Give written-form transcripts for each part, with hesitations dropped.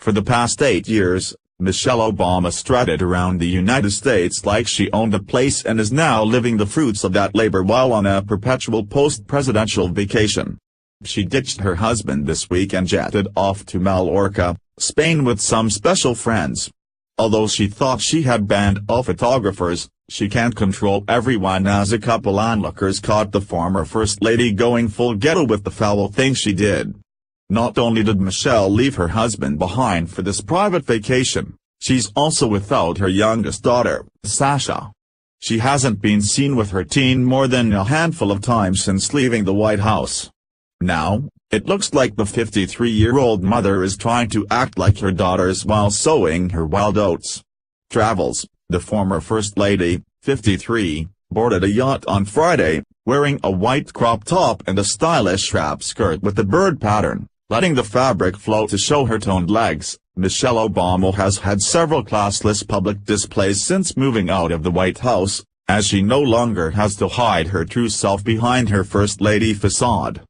For the past 8 years, Michelle Obama strutted around the United States like she owned a place and is now living the fruits of that labor while on a perpetual post-presidential vacation. She ditched her husband this week and jetted off to Mallorca, Spain with some special friends. Although she thought she had banned all photographers, she can't control everyone as a couple onlookers caught the former First Lady going full ghetto with the foul thing she did. Not only did Michelle leave her husband behind for this private vacation, she's also without her youngest daughter, Sasha. She hasn't been seen with her teen more than a handful of times since leaving the White House. Now, it looks like the 53-year-old mother is trying to act like her daughters while sowing her wild oats. Travels, the former First Lady, 53, boarded a yacht on Friday, wearing a white crop top and a stylish wrap skirt with a bird pattern, letting the fabric float to show her toned legs. Michelle Obama has had several classless public displays since moving out of the White House, as she no longer has to hide her true self behind her First Lady facade.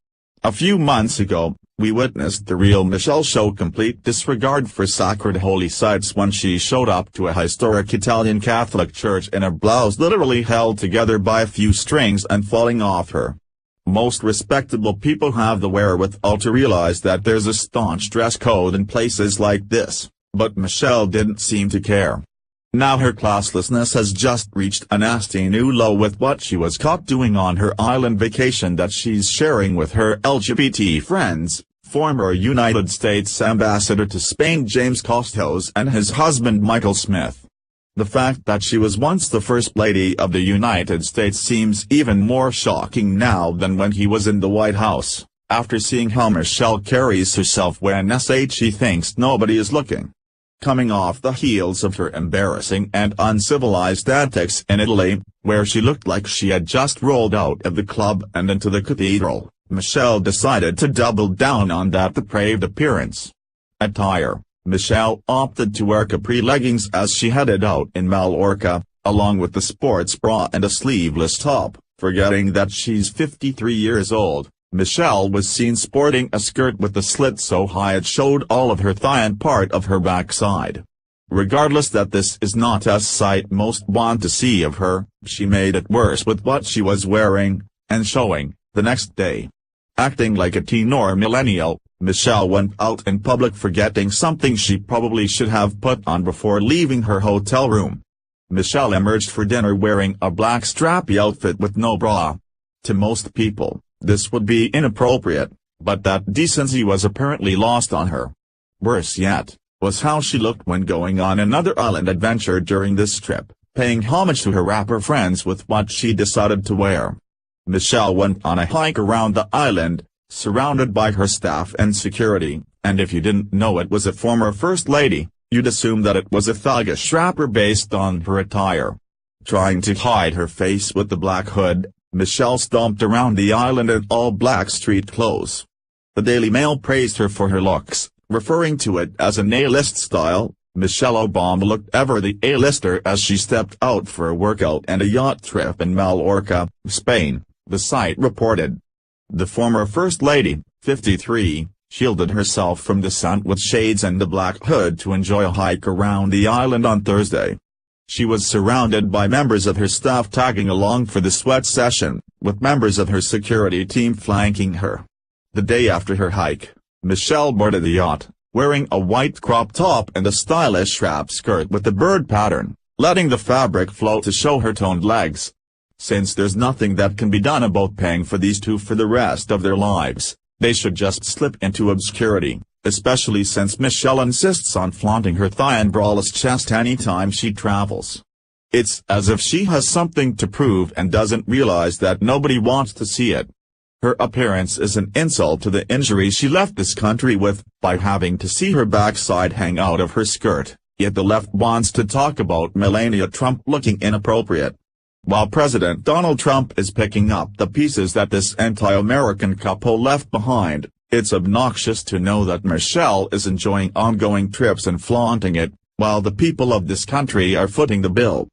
A few months ago, we witnessed the real Michelle show complete disregard for sacred holy sites when she showed up to a historic Italian Catholic church in a blouse literally held together by a few strings and falling off her. Most respectable people have the wherewithal to realize that there's a staunch dress code in places like this, but Michelle didn't seem to care. Now her classlessness has just reached a nasty new low with what she was caught doing on her island vacation that she's sharing with her LGBT friends, former United States Ambassador to Spain James Costos and his husband Michael Smith. The fact that she was once the First Lady of the United States seems even more shocking now than when he was in the White House, after seeing how Michelle carries herself when she thinks nobody is looking. Coming off the heels of her embarrassing and uncivilized antics in Italy, where she looked like she had just rolled out of the club and into the cathedral, Michelle decided to double down on that depraved appearance. Attire: Michelle opted to wear capri leggings as she headed out in Mallorca, along with the sports bra and a sleeveless top. Forgetting that she's 53 years old, Michelle was seen sporting a skirt with the slit so high it showed all of her thigh and part of her backside. Regardless that this is not a sight most want to see of her, she made it worse with what she was wearing, and showing, the next day. Acting like a teen or millennial, Michelle went out in public forgetting something she probably should have put on before leaving her hotel room. Michelle emerged for dinner wearing a black strappy outfit with no bra. To most people, this would be inappropriate, but that decency was apparently lost on her. Worse yet, was how she looked when going on another island adventure during this trip, paying homage to her rapper friends with what she decided to wear. Michelle went on a hike around the island, surrounded by her staff and security, and if you didn't know it was a former First Lady, you'd assume that it was a thuggish rapper based on her attire. Trying to hide her face with the black hood, Michelle stomped around the island in all black street clothes. The Daily Mail praised her for her looks, referring to it as an A-list style. Michelle Obama looked ever the A-lister as she stepped out for a workout and a yacht trip in Mallorca, Spain, the site reported. The former First Lady, 53, shielded herself from the sun with shades and a black hood to enjoy a hike around the island on Thursday. She was surrounded by members of her staff tagging along for the sweat session, with members of her security team flanking her. The day after her hike, Michelle boarded the yacht, wearing a white crop top and a stylish wrap skirt with a bird pattern, letting the fabric float to show her toned legs. Since there's nothing that can be done about paying for these two for the rest of their lives, they should just slip into obscurity, especially since Michelle insists on flaunting her thigh and braless chest anytime she travels. It's as if she has something to prove and doesn't realize that nobody wants to see it. Her appearance is an insult to the injury she left this country with, by having to see her backside hang out of her skirt, yet the left wants to talk about Melania Trump looking inappropriate. While President Donald Trump is picking up the pieces that this anti-American couple left behind, it's obnoxious to know that Michelle is enjoying ongoing trips and flaunting it, while the people of this country are footing the bill.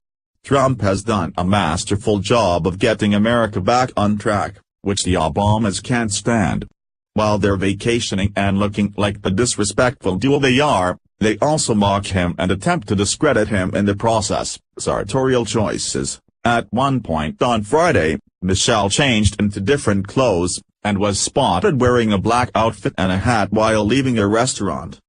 Trump has done a masterful job of getting America back on track, which the Obamas can't stand. While they're vacationing and looking like the disrespectful duo they are, They also mock him and attempt to discredit him in the process. Sartorial choices. At one point on Friday, Michelle changed into different clothes, and was spotted wearing a black outfit and a hat while leaving a restaurant.